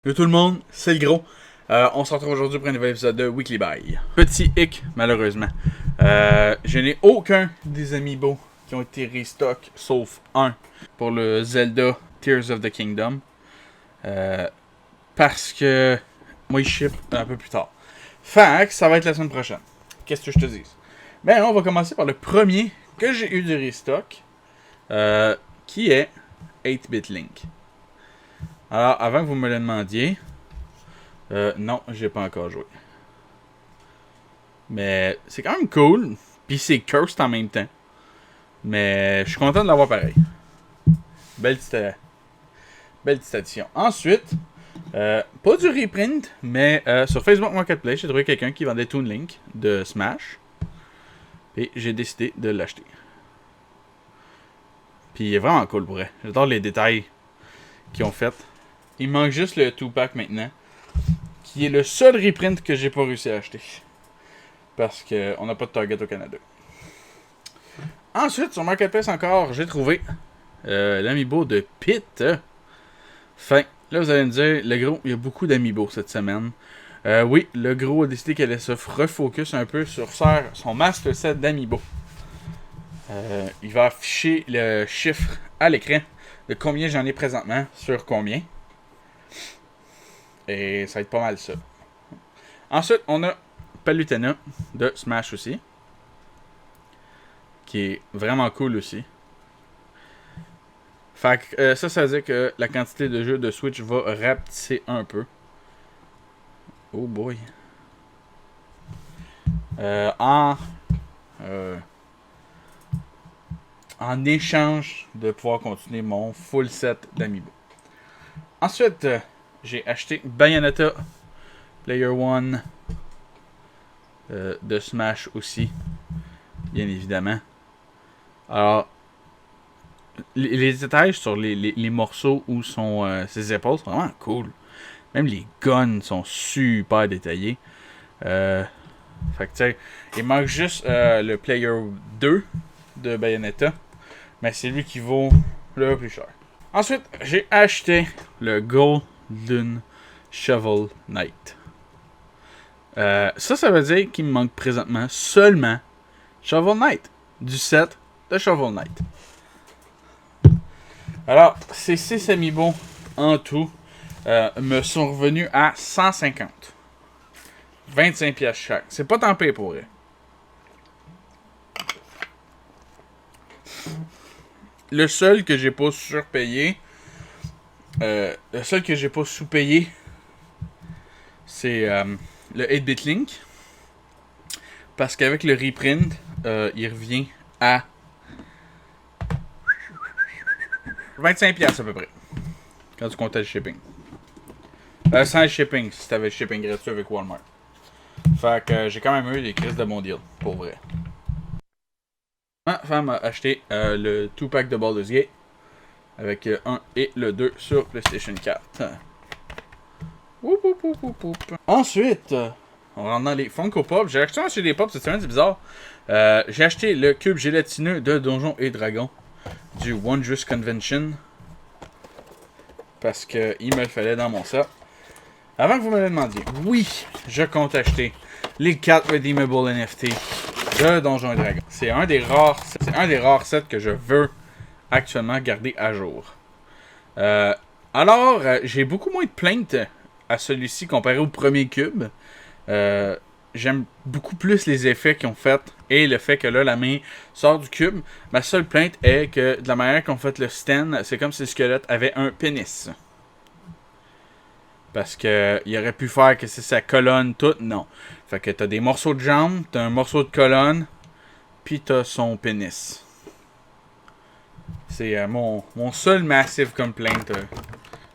Yo tout le monde, c'est le gros. On se retrouve aujourd'hui pour un nouvel épisode de Weekly Buy. Petit hic, malheureusement. Je n'ai aucun des amiibo qui ont été restock, sauf un, pour le Zelda Tears of the Kingdom. Parce que moi, il ship un peu plus tard. Fait que ça va être la semaine prochaine. Qu'est-ce que je te dis? Ben, on va commencer par le premier que j'ai eu de restock, qui est 8-Bit Link. Alors, avant que vous me le demandiez, non, j'ai pas encore joué. Mais c'est quand même cool. Puis c'est cursed en même temps. Mais je suis content de l'avoir pareil. Belle petite addition. Ensuite, pas du reprint, mais sur Facebook Marketplace, j'ai trouvé quelqu'un qui vendait Toon Link de Smash. Et j'ai décidé de l'acheter. Puis il est vraiment cool pour vrai. J'adore les détails qu'ils ont fait. Il manque juste le 2-pack maintenant, qui est le seul reprint que j'ai pas réussi à acheter. Parce qu'on n'a pas de Target au Canada. Ensuite, sur Marketplace encore, j'ai trouvé l'amiibo de Pit. Fin. Là, vous allez me dire, le gros, il y a beaucoup d'amiibo cette semaine. Oui, le gros a décidé qu'elle allait se refocus un peu sur son master set d'amiibo. Il va afficher le chiffre à l'écran de combien j'en ai présentement sur combien. Et ça va être pas mal ça. Ensuite, on a Palutena de Smash aussi. Qui est vraiment cool aussi. Fait que ça veut dire que la quantité de jeux de Switch va rapetisser un peu. Oh boy. En échange de pouvoir continuer mon full set d'amiibo. Ensuite, j'ai acheté Bayonetta Player One de Smash aussi, bien évidemment. Alors, les détails sur les morceaux où sont ses épaules sont vraiment cool. Même les guns sont super détaillés. Fait que tu sais, il manque juste le Player 2 de Bayonetta, mais c'est lui qui vaut le plus cher. Ensuite, j'ai acheté le Golden Shovel Knight. Ça veut dire qu'il me manque présentement seulement Shovel Knight du set de Shovel Knight. Alors, ces 6 amiibo en tout me sont revenus à 150. 25$ chaque. C'est pas tant payé pour eux. Le seul que j'ai pas surpayé, le seul que j'ai pas sous-payé, c'est le 8-Bit Link. Parce qu'avec le reprint, il revient à 25$ à peu près. Quand tu comptes le shipping. Sans le shipping, si t'avais le shipping gratuit avec Walmart. Fait que j'ai quand même eu des crises de bon deal, pour vrai. Ma femme a acheté le 2-pack de Baldur's Gate. Avec le 1 et le 2 sur PlayStation 4. Ensuite, on rentre dans les Funko Pop. J'ai acheté des Pop cette semaine, c'est bizarre. J'ai acheté le cube gélatineux de Donjons et Dragons du Wondrous Convention. Parce qu'il me le fallait dans mon set. Avant que vous me le demandiez, oui, je compte acheter les 4 Redeemable NFT de Donjons et Dragons. C'est un des rares sets que je veux actuellement garder à jour. Alors, j'ai beaucoup moins de plaintes à celui-ci comparé au premier cube. J'aime beaucoup plus les effets qu'ils ont fait et le fait que là, la main sort du cube. Ma seule plainte est que de la manière qu'on fait le stand, c'est comme si le squelette avait un pénis. Parce que il aurait pu faire que c'est sa colonne toute, non. Fait que t'as des morceaux de jambes, t'as un morceau de colonne, puis t'as son pénis. C'est mon seul massive complaint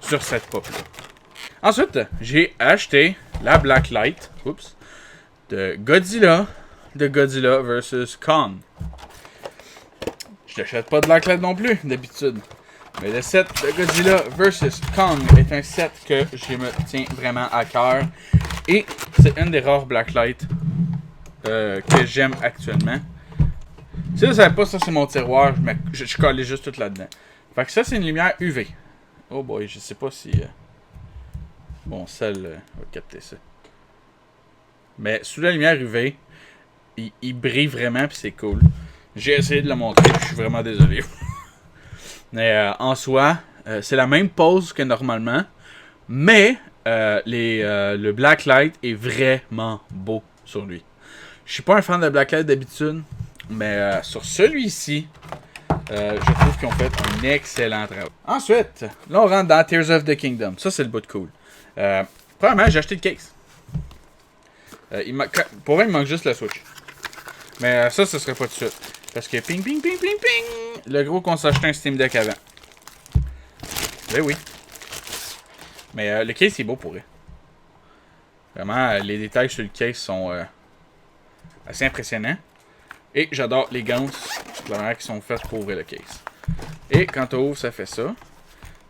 sur cette pop-là. Ensuite, j'ai acheté la Blacklight de Godzilla vs Kong. Je n'achète pas de Blacklight non plus, d'habitude. Mais le set de Godzilla vs Kong est un set que je me tiens vraiment à cœur. Et c'est une des rares Blacklight que j'aime actuellement. Si vous savez pas, ça c'est mon tiroir, je collais juste tout là-dedans. Fait que ça c'est une lumière UV. Oh boy, je sais pas si... Bon, celle va capter ça. Mais sous la lumière UV, il brille vraiment, puis c'est cool. J'ai essayé de le montrer, je suis vraiment désolé. Mais en soi, c'est la même pose que normalement. Mais le blacklight est vraiment beau sur lui. Je suis pas un fan de blacklight d'habitude. Mais sur celui-ci, je trouve qu'ils ont fait un excellent travail. Ensuite, là on rentre dans Tears of the Kingdom. Ça c'est le bout de cool. Premièrement, j'ai acheté le case. Pour vrai, il manque juste la Switch. Mais ça, ce serait pas tout de suite. Parce que ping, ping, ping, ping, ping. Le gros qu'on s'achetait un Steam Deck avant. Ben oui. Mais le case, c'est beau pour eux. Vraiment, les détails sur le case sont assez impressionnants. Et j'adore les ganses qui sont faites pour ouvrir le case. Et quand tu ouvres, ça fait ça.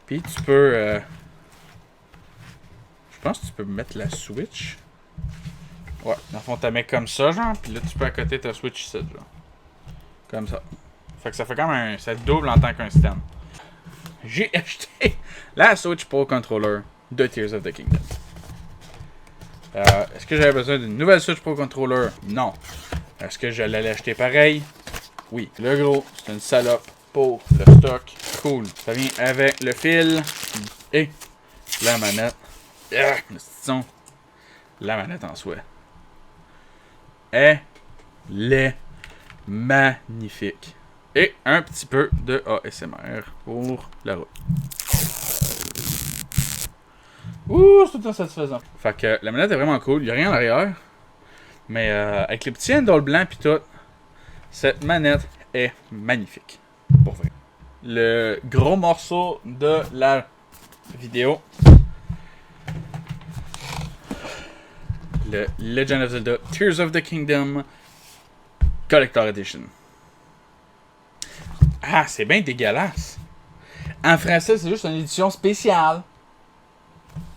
Puis tu peux... je pense que tu peux mettre la Switch. Ouais, dans le fond, tu la mets comme ça, genre. Puis là, tu peux à côté ta Switch ici, genre. Comme ça. Fait que ça fait comme un... Ça double en tant qu'un stand. J'ai acheté la Switch Pro Controller de Tears of the Kingdom. Est-ce que j'avais besoin d'une nouvelle Switch Pro Controller? Non. Est-ce que j'allais l'acheter pareil? Oui. Le gros, c'est une salope pour le stock. Cool. Ça vient avec le fil et la manette. La manette en soi. Elle est magnifique. Et un petit peu de ASMR pour la route. Ouh, c'est tout le temps satisfaisant. Fait que la manette est vraiment cool. Il n'y a rien en arrière. Mais avec les petits handles blancs pis tout, cette manette est magnifique. Pour vrai. Le gros morceau de la vidéo. Le Legend of Zelda Tears of the Kingdom Collector Edition. Ah, c'est bien dégueulasse. En français, c'est juste une édition spéciale.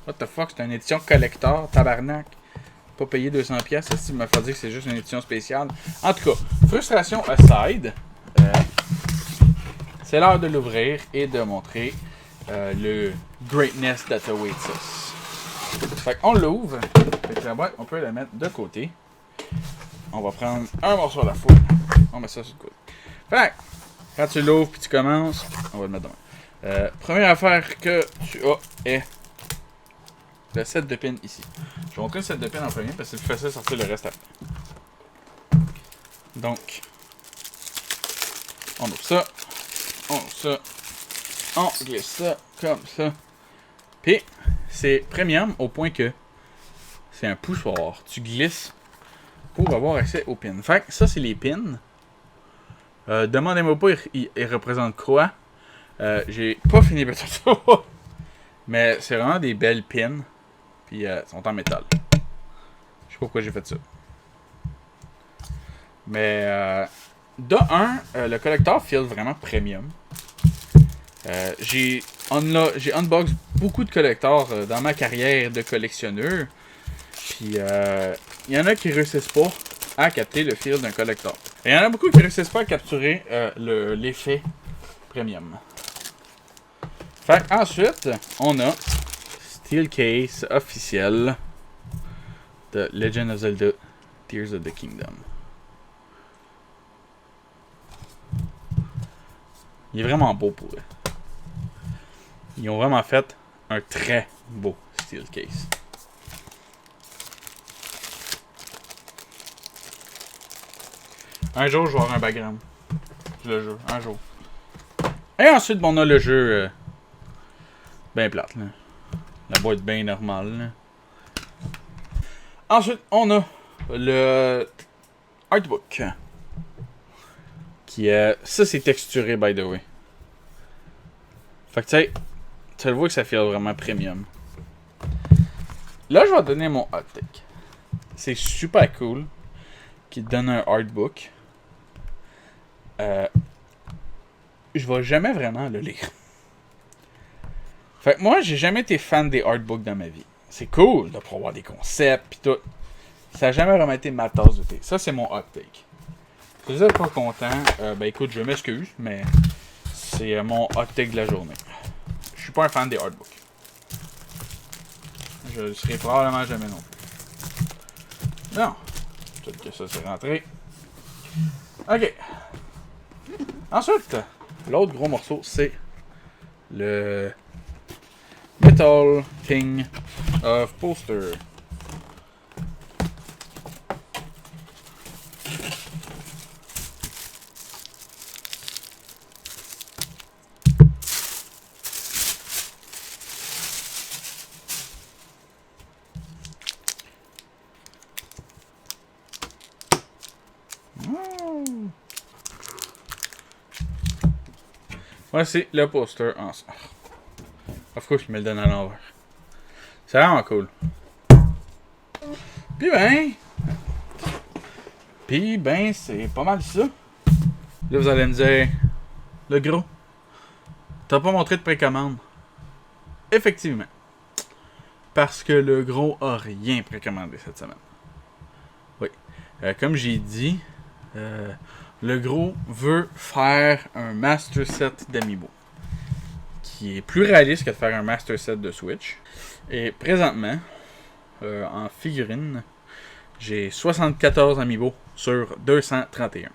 What the fuck, c'est une édition collector, tabarnak. Pas payer 200$, ça, il m'a fait dire que c'est juste une édition spéciale. En tout cas, frustration aside, c'est l'heure de l'ouvrir et de montrer le greatness that awaits us. Fait qu'on l'ouvre. Fait que la boîte, on peut la mettre de côté. On va prendre un morceau à la fois. On met ça sur le côté. Fait que, quand tu l'ouvres puis tu commences, on va le mettre demain. Première affaire que tu as est le set de pins ici. Je vais montrer le set de pins en premier parce que c'est plus facile de sortir le reste après. Donc, on ouvre ça. On ouvre ça. On glisse ça comme ça. Puis, c'est premium au point que c'est un poussoir. Tu glisses pour avoir accès aux pins. Fait que ça, c'est les pins. Demandez-moi pas, ils représentent quoi. J'ai pas fini de tout ça. Mais c'est vraiment des belles pins. Puis ils sont en métal. Je sais pas pourquoi j'ai fait ça. Mais de un, le collector feel vraiment premium. J'ai unbox beaucoup de collectors dans ma carrière de collectionneur. Puis il y en a qui réussissent pas à capter le feel d'un collector. Et il y en a beaucoup qui réussissent pas à capturer l'effet premium. Fait ensuite, on a Steel Case officiel de Legend of Zelda Tears of the Kingdom. Il est vraiment beau pour eux. Ils ont vraiment fait un très beau Steel Case. Un jour, je vais avoir un background. Le jeu, un jour. Et ensuite, on a le jeu bien plate, là. La boîte bien normale, là. Ensuite, on a le artbook. Qui est... Ça, c'est texturé, by the way. Fait que, tu sais, tu le vois que ça fait vraiment premium. Là, je vais donner mon hot take. C'est super cool qu'il te donne un artbook. Je vais jamais vraiment le lire. Fait que moi, j'ai jamais été fan des artbooks dans ma vie. C'est cool de pouvoir voir des concepts pis tout. Ça a jamais vraiment été ma tasse de thé. Ça, c'est mon hot take. Si vous êtes pas content, ben écoute, je m'excuse, mais c'est mon hot take de la journée. Je suis pas un fan des artbooks. je le serai probablement jamais non plus. Non. Peut-être que ça c'est rentré. Ok. Ensuite, l'autre gros morceau, c'est le Metal King of Poster. Voici le poster en sort. Of course, je me le donne à l'envers. C'est vraiment cool. Puis ben, c'est pas mal ça. Là, vous allez me dire, le gros, t'as pas montré de précommande. Effectivement. Parce que le gros a rien précommandé cette semaine. Oui. Comme j'ai dit, le gros veut faire un master set d'Amiibo. Qui est plus réaliste que de faire un master set de Switch. Et présentement, en figurine, j'ai 74 Amiibo sur 231.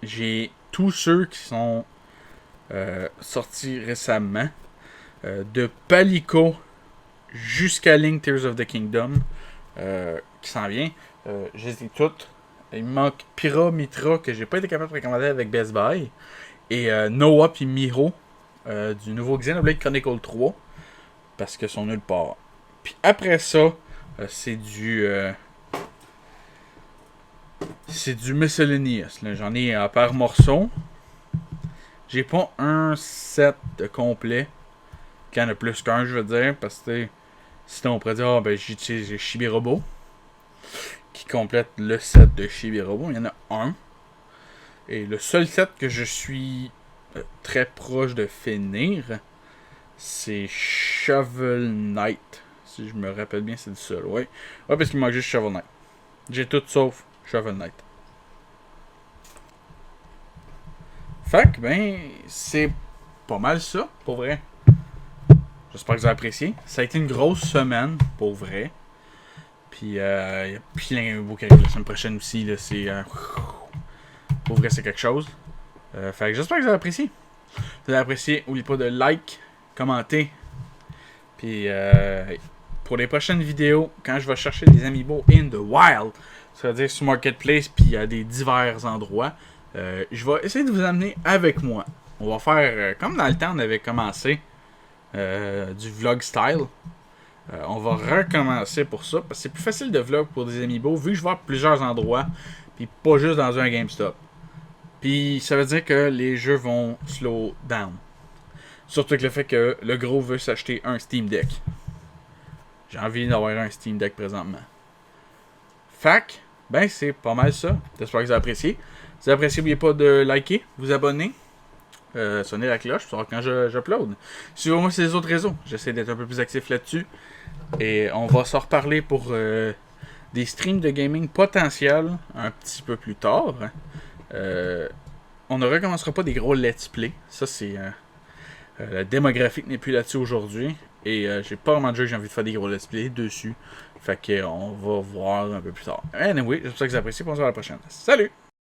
J'ai tous ceux qui sont sortis récemment. De Palico jusqu'à Link Tears of the Kingdom qui s'en vient. Je les ai toutes. Il me manque Pyra Mitra que j'ai pas été capable de recommander avec Best Buy. Et Noah puis Miro du nouveau Xenoblade Chronicle 3 parce que sont nulle part. Puis après ça, c'est du miscellaneous. J'en ai par morceau. J'ai pas un set de complet. Qu'il y en a plus qu'un, je veux dire, parce que sinon on pourrait dire, j'ai Chibi-Robo qui complète le set de Chibi-Robo. Il y en a un. Et le seul set que je suis très proche de finir, c'est Shovel Knight. Si je me rappelle bien, c'est le seul. Ouais, parce qu'il manque juste Shovel Knight. J'ai tout sauf Shovel Knight. Fait que, ben, c'est pas mal ça, pour vrai. J'espère que vous avez apprécié. Ça a été une grosse semaine, pour vrai. Puis, il y a plein de beaux caractères la semaine prochaine aussi. Là, c'est, pour vrai, c'est quelque chose. Fait que j'espère que vous avez apprécié. Si vous avez apprécié, n'oubliez pas de like, commenter. Puis, pour les prochaines vidéos, quand je vais chercher des Amiibo in the wild, c'est-à-dire sur Marketplace, puis à des divers endroits, je vais essayer de vous amener avec moi. On va faire, comme dans le temps, on avait commencé. Du vlog style. On va recommencer pour ça parce que c'est plus facile de vlog pour des Amiibo vu que je vais à plusieurs endroits puis pas juste dans un GameStop. Puis ça veut dire que les jeux vont slow down. Surtout que le fait que le gros veut s'acheter un Steam Deck. J'ai envie d'avoir un Steam Deck présentement. Fac, ben c'est pas mal ça. J'espère que vous avez apprécié. Si vous avez apprécié, n'oubliez pas de liker, vous abonner. Sonnez la cloche pour savoir quand j'upload. Suivez-moi sur les autres réseaux. J'essaie d'être un peu plus actif là-dessus. Et on va s'en reparler pour des streams de gaming potentiels un petit peu plus tard. On ne recommencera pas des gros let's play. Ça, c'est... la démographique n'est plus là-dessus aujourd'hui. Et j'ai pas vraiment de jeu que j'ai envie de faire des gros let's play dessus. Fait qu'on va voir un peu plus tard. Anyway, j'espère que vous appréciez. On se voit à la prochaine. Salut!